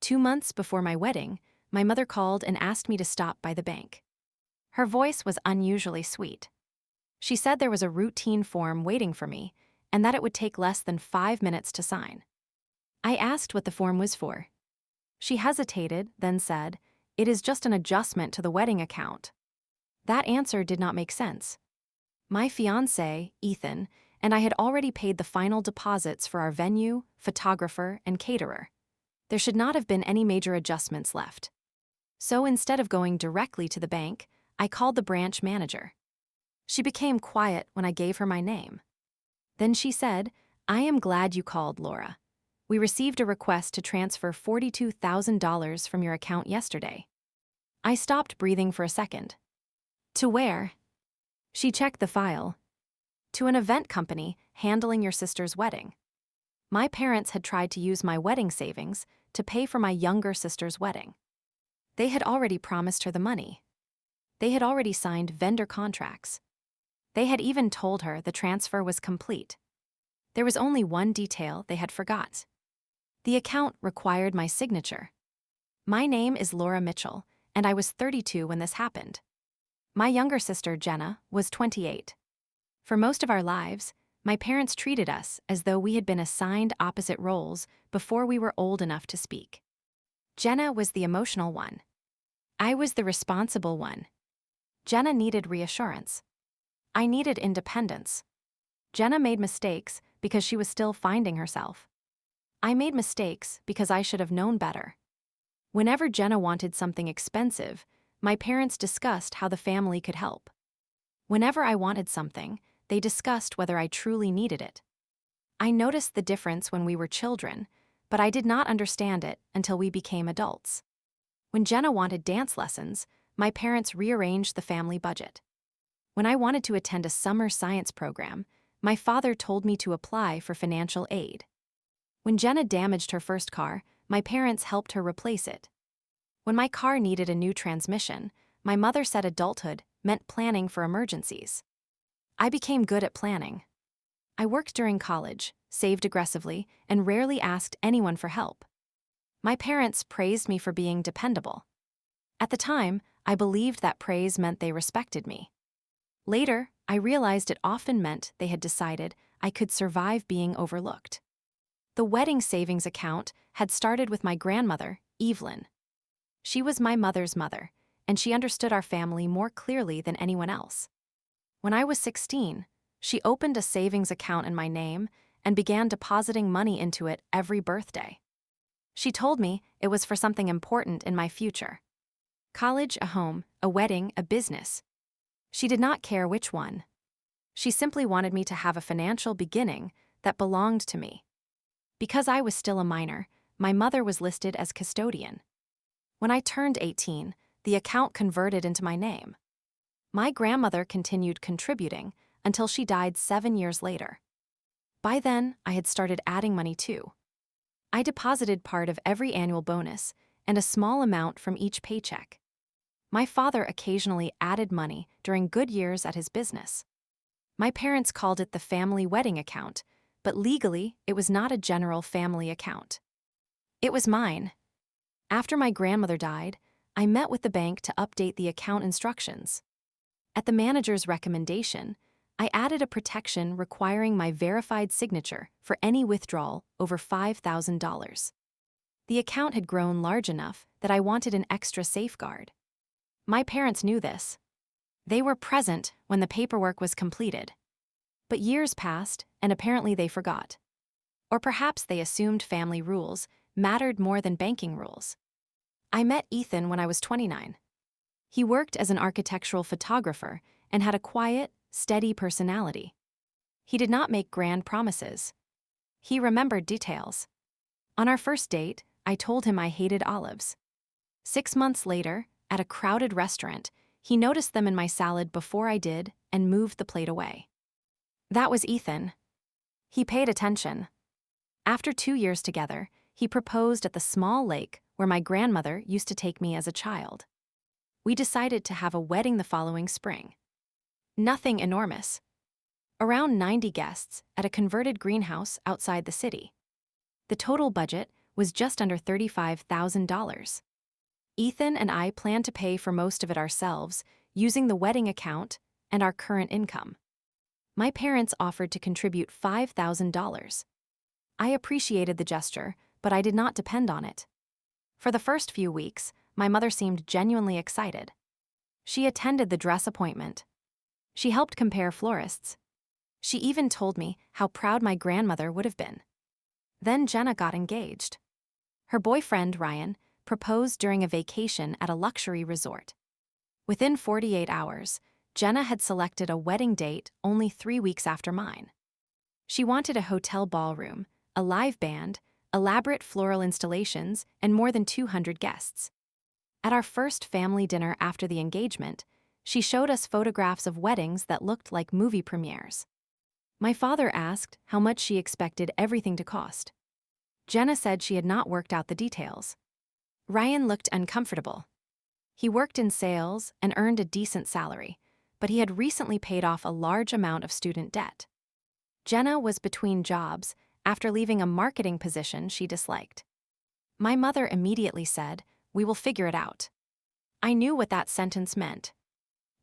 2 months before my wedding, my mother called and asked me to stop by the bank. Her voice was unusually sweet. She said there was a routine form waiting for me and that it would take less than 5 minutes to sign. I asked what the form was for. She hesitated, then said, "It is just an adjustment to the wedding account." That answer did not make sense. My fiancé, Ethan, and I had already paid the final deposits for our venue, photographer, and caterer. There should not have been any major adjustments left. So instead of going directly to the bank, I called the branch manager. She became quiet when I gave her my name. Then she said, "I am glad you called, Laura. We received a request to transfer $42,000 from your account yesterday." I stopped breathing for a second. "To where?" She checked the file. "To an event company handling your sister's wedding." My parents had tried to use my wedding savings to pay for my younger sister's wedding. They had already promised her the money. They had already signed vendor contracts. They had even told her the transfer was complete. There was only one detail they had forgot. The account required my signature. My name is Laura Mitchell, and I was 32 when this happened. My younger sister, Jenna, was 28. For most of our lives, my parents treated us as though we had been assigned opposite roles before we were old enough to speak. Jenna was the emotional one. I was the responsible one. Jenna needed reassurance. I needed independence. Jenna made mistakes because she was still finding herself. I made mistakes because I should have known better. Whenever Jenna wanted something expensive, my parents discussed how the family could help. Whenever I wanted something, they discussed whether I truly needed it. I noticed the difference when we were children, but I did not understand it until we became adults. When Jenna wanted dance lessons, my parents rearranged the family budget. When I wanted to attend a summer science program, my father told me to apply for financial aid. When Jenna damaged her first car, my parents helped her replace it. When my car needed a new transmission, my mother said adulthood meant planning for emergencies. I became good at planning. I worked during college, saved aggressively, and rarely asked anyone for help. My parents praised me for being dependable. At the time, I believed that praise meant they respected me. Later, I realized it often meant they had decided I could survive being overlooked. The wedding savings account had started with my grandmother, Evelyn. She was my mother's mother, and she understood our family more clearly than anyone else. When I was 16, she opened a savings account in my name and began depositing money into it every birthday. She told me it was for something important in my future. College, a home, a wedding, a business. She did not care which one. She simply wanted me to have a financial beginning that belonged to me. Because I was still a minor, my mother was listed as custodian. When I turned 18, the account converted into my name. My grandmother continued contributing until she died 7 years later. By then, I had started adding money too. I deposited part of every annual bonus and a small amount from each paycheck. My father occasionally added money during good years at his business. My parents called it the family wedding account, but legally, it was not a general family account. It was mine. After my grandmother died, I met with the bank to update the account instructions. At the manager's recommendation, I added a protection requiring my verified signature for any withdrawal over $5,000. The account had grown large enough that I wanted an extra safeguard. My parents knew this. They were present when the paperwork was completed. But years passed, and apparently they forgot. Or perhaps they assumed family rules mattered more than banking rules. I met Ethan when I was 29. He worked as an architectural photographer and had a quiet, steady personality. He did not make grand promises. He remembered details. On our first date, I told him I hated olives. 6 months later, at a crowded restaurant, he noticed them in my salad before I did and moved the plate away. That was Ethan. He paid attention. After 2 years together, he proposed at the small lake where my grandmother used to take me as a child. We decided to have a wedding the following spring. Nothing enormous. Around 90 guests at a converted greenhouse outside the city. The total budget was just under $35,000. Ethan and I planned to pay for most of it ourselves, using the wedding account and our current income. My parents offered to contribute $5,000. I appreciated the gesture, but I did not depend on it. For the first few weeks, my mother seemed genuinely excited. She attended the dress appointment. She helped compare florists. She even told me how proud my grandmother would have been. Then Jenna got engaged. Her boyfriend, Ryan, proposed during a vacation at a luxury resort. Within 48 hours, Jenna had selected a wedding date only 3 weeks after mine. She wanted a hotel ballroom, a live band, elaborate floral installations, and more than 200 guests. At our first family dinner after the engagement, she showed us photographs of weddings that looked like movie premieres. My father asked how much she expected everything to cost. Jenna said she had not worked out the details. Ryan looked uncomfortable. He worked in sales and earned a decent salary, but he had recently paid off a large amount of student debt. Jenna was between jobs after leaving a marketing position she disliked. My mother immediately said, "We will figure it out." I knew what that sentence meant.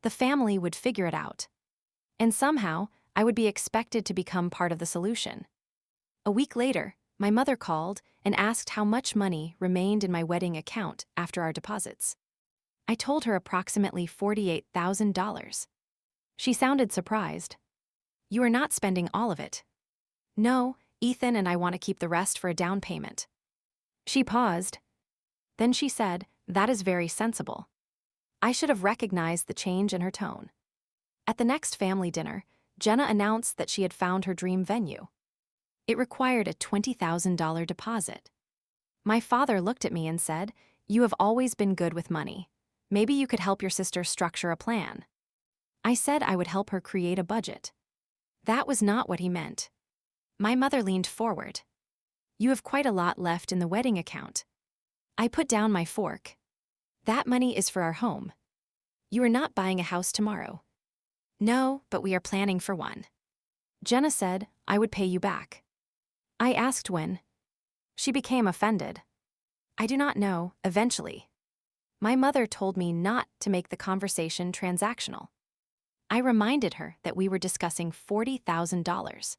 The family would figure it out. And somehow, I would be expected to become part of the solution. A week later, my mother called and asked how much money remained in my wedding account after our deposits. I told her approximately $48,000. She sounded surprised. "You are not spending all of it." "No, Ethan and I want to keep the rest for a down payment." She paused. Then she said, "That is very sensible." I should have recognized the change in her tone. At the next family dinner, Jenna announced that she had found her dream venue. It required a $20,000 deposit. My father looked at me and said, "You have always been good with money. Maybe you could help your sister structure a plan." I said I would help her create a budget. That was not what he meant. My mother leaned forward. "You have quite a lot left in the wedding account." I put down my fork. "That money is for our home. You are not buying a house tomorrow." "No, but we are planning for one." Jenna said, "I would pay you back." I asked when. She became offended. "I do not know, eventually." My mother told me not to make the conversation transactional. I reminded her that we were discussing $40,000.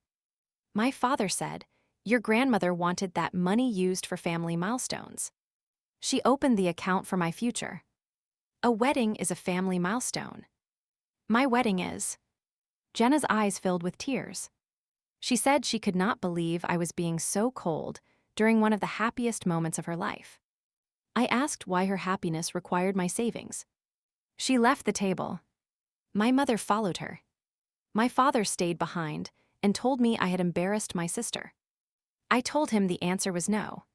My father said, "Your grandmother wanted that money used for family milestones. She opened the account for my future." A wedding is a family milestone. My wedding is. Jenna's eyes filled with tears. She said she could not believe I was being so cold during one of the happiest moments of her life. I asked why her happiness required my savings. She left the table. My mother followed her. My father stayed behind and told me I had embarrassed my sister. I told him the answer was no.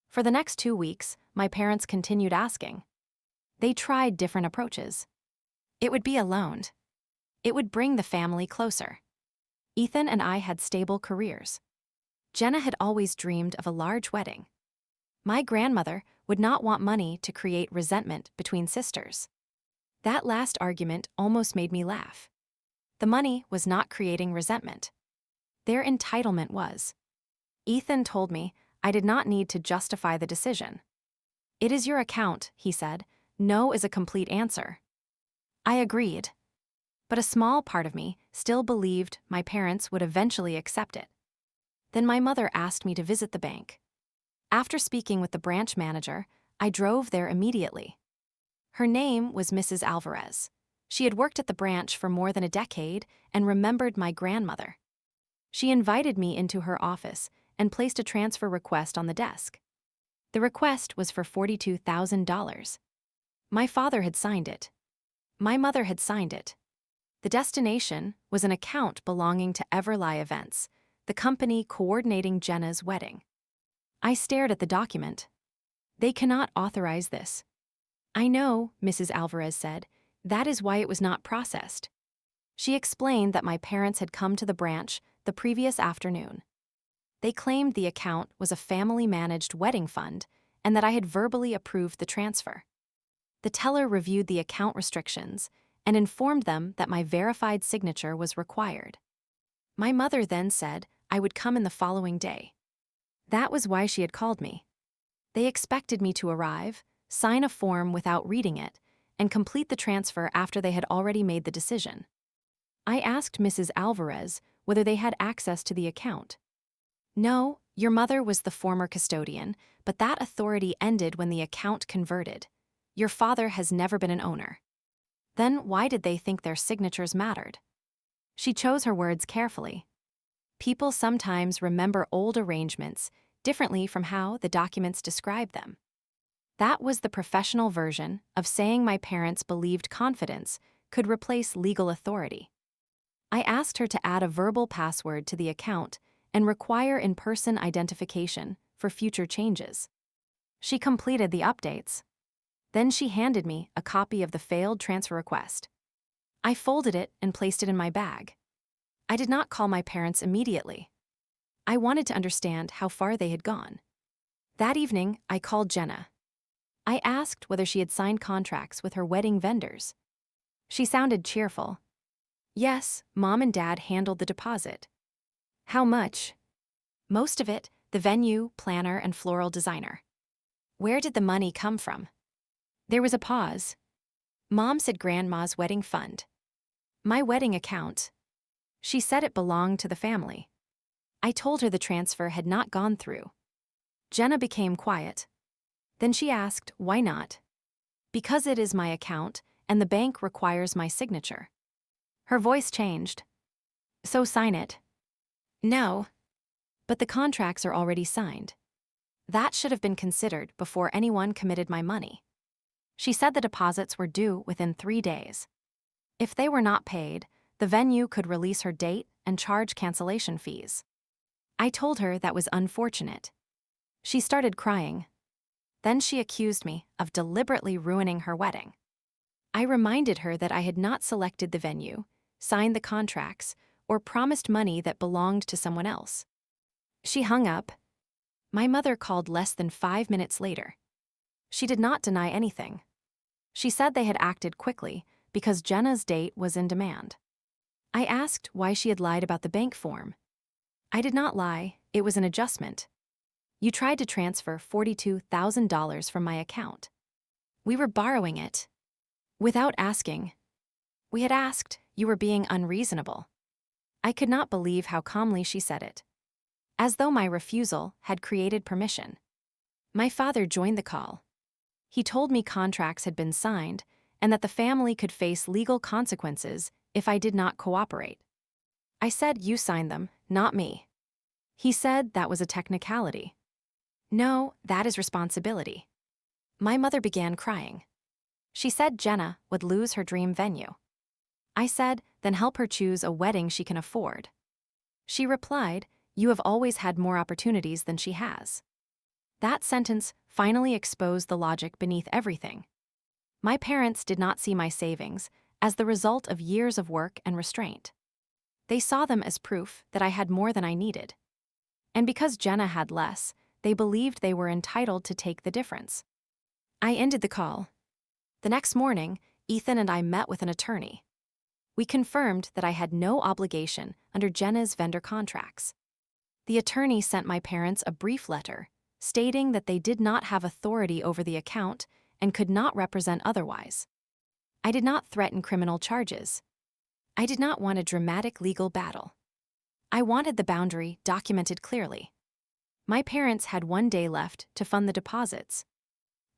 For the next 2 weeks, my parents continued asking. They tried different approaches. It would be a loan. It would bring the family closer. Ethan and I had stable careers. Jenna had always dreamed of a large wedding. My grandmother would not want money to create resentment between sisters. That last argument almost made me laugh. The money was not creating resentment. Their entitlement was. Ethan told me I did not need to justify the decision. "It is your account," he said. "No is a complete answer." I agreed. But a small part of me still believed my parents would eventually accept it. Then my mother asked me to visit the bank. After speaking with the branch manager, I drove there immediately. Her name was Mrs. Alvarez. She had worked at the branch for more than a decade and remembered my grandmother. She invited me into her office and placed a transfer request on the desk. The request was for $42,000. My father had signed it. My mother had signed it. The destination was an account belonging to Everly Events, the company coordinating Jenna's wedding. I stared at the document. "They cannot authorize this." "I know," Mrs. Alvarez said. "That is why it was not processed." She explained that my parents had come to the branch the previous afternoon. They claimed the account was a family-managed wedding fund and that I had verbally approved the transfer. The teller reviewed the account restrictions and informed them that my verified signature was required. My mother then said I would come in the following day. That was why she had called me. They expected me to arrive, sign a form without reading it, and complete the transfer after they had already made the decision. I asked Mrs. Alvarez whether they had access to the account. No, your mother was the former custodian, but that authority ended when the account converted. Your father has never been an owner. Then why did they think their signatures mattered? She chose her words carefully. People sometimes remember old arrangements differently from how the documents describe them. That was the professional version of saying my parents believed confidence could replace legal authority. I asked her to add a verbal password to the account and require in-person identification for future changes. She completed the updates. Then she handed me a copy of the failed transfer request. I folded it and placed it in my bag. I did not call my parents immediately. I wanted to understand how far they had gone. That evening, I called Jenna. I asked whether she had signed contracts with her wedding vendors. She sounded cheerful. Yes, Mom and Dad handled the deposit. How much? Most of it, the venue, planner, and floral designer. Where did the money come from? There was a pause. Mom said Grandma's wedding fund. My wedding account. She said it belonged to the family. I told her the transfer had not gone through. Jenna became quiet. Then she asked, why not? Because it is my account, and the bank requires my signature. Her voice changed. So sign it. No. But the contracts are already signed. That should have been considered before anyone committed my money. She said the deposits were due within 3 days. If they were not paid, the venue could release her date and charge cancellation fees. I told her that was unfortunate. She started crying. Then she accused me of deliberately ruining her wedding. I reminded her that I had not selected the venue, signed the contracts, or promised money that belonged to someone else. She hung up. My mother called less than 5 minutes later. She did not deny anything. She said they had acted quickly because Jenna's date was in demand. I asked why she had lied about the bank form. I did not lie, it was an adjustment. You tried to transfer $42,000 from my account. We were borrowing it. Without asking. We had asked, you were being unreasonable. I could not believe how calmly she said it. As though my refusal had created permission. My father joined the call. He told me contracts had been signed and that the family could face legal consequences if I did not cooperate. I said you signed them, not me. He said that was a technicality. No, that is responsibility. My mother began crying. She said Jenna would lose her dream venue. I said, then help her choose a wedding she can afford. She replied, you have always had more opportunities than she has. That sentence finally exposed the logic beneath everything. My parents did not see my savings as the result of years of work and restraint. They saw them as proof that I had more than I needed. And because Jenna had less, they believed they were entitled to take the difference. I ended the call. The next morning, Ethan and I met with an attorney. We confirmed that I had no obligation under Jenna's vendor contracts. The attorney sent my parents a brief letter stating that they did not have authority over the account and could not represent otherwise. I did not threaten criminal charges. I did not want a dramatic legal battle. I wanted the boundary documented clearly. My parents had 1 day left to fund the deposits.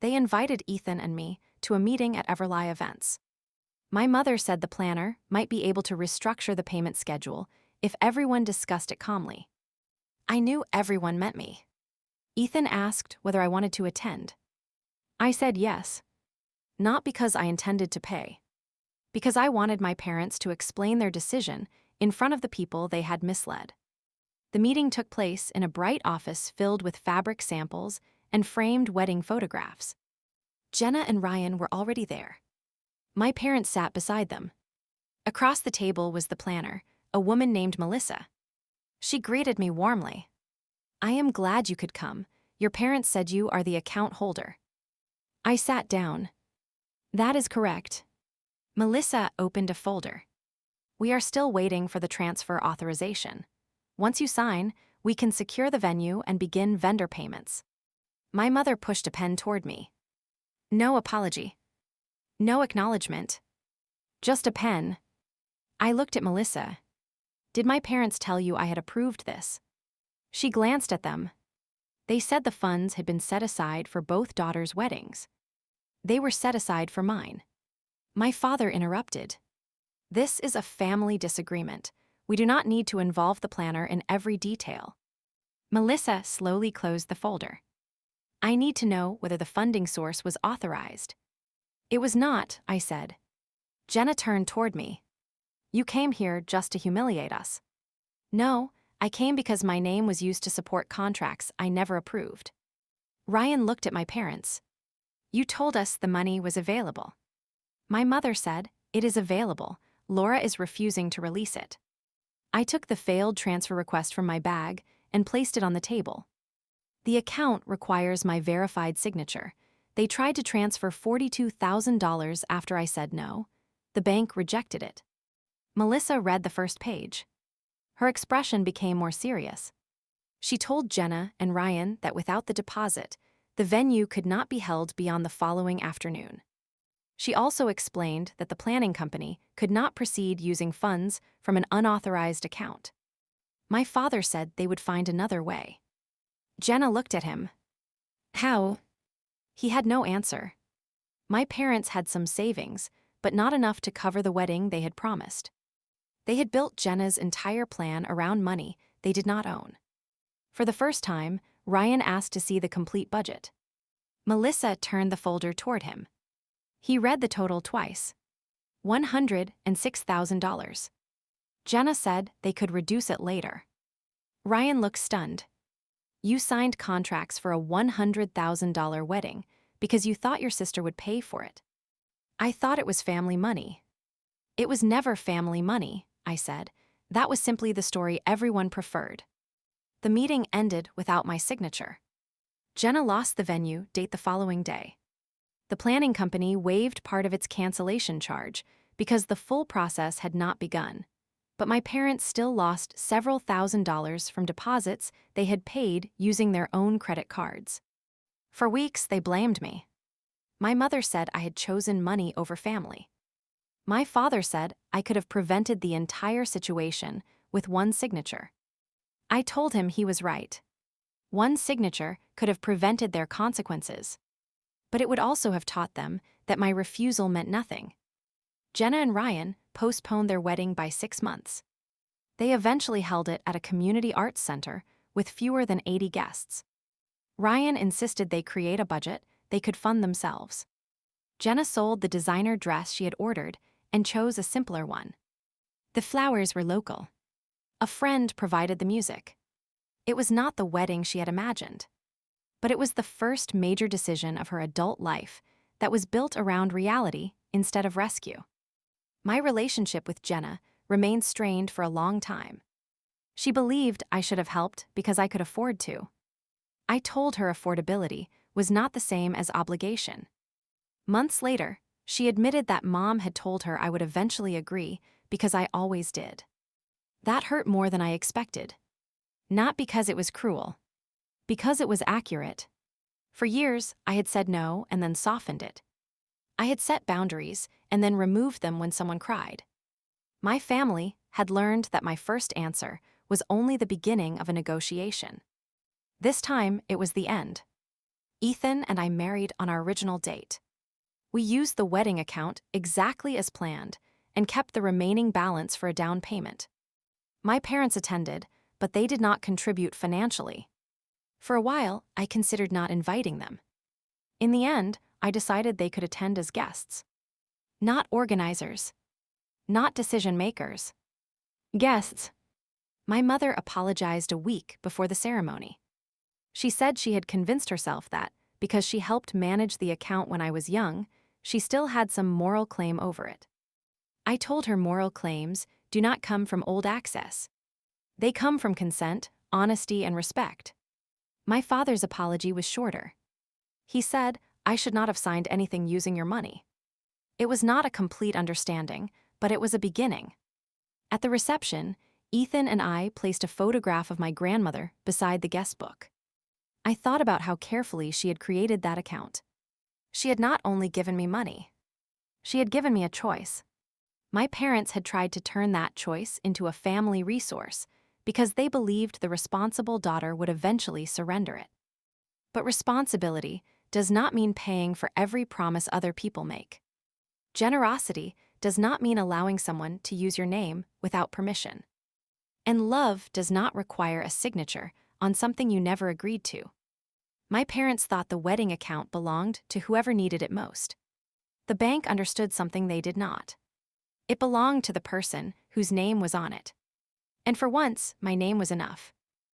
They invited Ethan and me to a meeting at Everly Events. My mother said the planner might be able to restructure the payment schedule if everyone discussed it calmly. I knew everyone meant me. Ethan asked whether I wanted to attend. I said yes. Not because I intended to pay. Because I wanted my parents to explain their decision in front of the people they had misled. The meeting took place in a bright office filled with fabric samples and framed wedding photographs. Jenna and Ryan were already there. My parents sat beside them. Across the table was the planner, a woman named Melissa. She greeted me warmly. I am glad you could come. Your parents said you are the account holder. I sat down. That is correct. Melissa opened a folder. We are still waiting for the transfer authorization. Once you sign, we can secure the venue and begin vendor payments. My mother pushed a pen toward me. No apology. No acknowledgement. Just a pen. I looked at Melissa. Did my parents tell you I had approved this? She glanced at them. They said the funds had been set aside for both daughters' weddings. They were set aside for mine. My father interrupted. This is a family disagreement. We do not need to involve the planner in every detail. Melissa slowly closed the folder. I need to know whether the funding source was authorized. It was not, I said. Jenna turned toward me. You came here just to humiliate us. No, I came because my name was used to support contracts I never approved. Ryan looked at my parents. You told us the money was available. My mother said, it is available. Laura is refusing to release it. I took the failed transfer request from my bag and placed it on the table. The account requires my verified signature. They tried to transfer $42,000 after I said no. The bank rejected it. Melissa read the first page. Her expression became more serious. She told Jenna and Ryan that without the deposit, the venue could not be held beyond the following afternoon. She also explained that the planning company could not proceed using funds from an unauthorized account. My father said they would find another way. Jenna looked at him. How? He had no answer. My parents had some savings, but not enough to cover the wedding they had promised. They had built Jenna's entire plan around money they did not own. For the first time, Ryan asked to see the complete budget. Melissa turned the folder toward him. He read the total twice. $106,000. Jenna said they could reduce it later. Ryan looked stunned. You signed contracts for a $100,000 wedding because you thought your sister would pay for it. I thought it was family money. It was never family money, I said. That was simply the story everyone preferred. The meeting ended without my signature. Jenna lost the venue date the following day. The planning company waived part of its cancellation charge because the full process had not begun. But my parents still lost several $1,000s from deposits they had paid using their own credit cards. For weeks, they blamed me. My mother said I had chosen money over family. My father said I could have prevented the entire situation with one signature. I told him he was right. One signature could have prevented their consequences. But it would also have taught them that my refusal meant nothing. Jenna and Ryan postponed their wedding by 6 months. They eventually held it at a community arts center with fewer than 80 guests. Ryan insisted they create a budget they could fund themselves. Jenna sold the designer dress she had ordered and chose a simpler one. The flowers were local. A friend provided the music. It was not the wedding she had imagined. But it was the first major decision of her adult life that was built around reality instead of rescue. My relationship with Jenna remained strained for a long time. She believed I should have helped because I could afford to. I told her affordability was not the same as obligation. Months later, she admitted that Mom had told her I would eventually agree because I always did. That hurt more than I expected. Not because it was cruel. Because it was accurate. For years, I had said no and then softened it. I had set boundaries and then removed them when someone cried. My family had learned that my first answer was only the beginning of a negotiation. This time, it was the end. Ethan and I married on our original date. We used the wedding account exactly as planned and kept the remaining balance for a down payment. My parents attended, but they did not contribute financially. For a while, I considered not inviting them. In the end, I decided they could attend as guests. Not organizers. Not decision makers. Guests. My mother apologized a week before the ceremony. She said she had convinced herself that, because she helped manage the account when I was young, she still had some moral claim over it. I told her moral claims do not come from old access. They come from consent, honesty, and respect. My father's apology was shorter. He said I should not have signed anything using your money. It was not a complete understanding, but it was a beginning. At the reception, Ethan and I placed a photograph of my grandmother beside the guest book. I thought about how carefully she had created that account. She had not only given me money, she had given me a choice. My parents had tried to turn that choice into a family resource because they believed the responsible daughter would eventually surrender it. But responsibility does not mean paying for every promise other people make. Generosity does not mean allowing someone to use your name without permission. And love does not require a signature on something you never agreed to. My parents thought the wedding account belonged to whoever needed it most. The bank understood something they did not. It belonged to the person whose name was on it. And for once, my name was enough.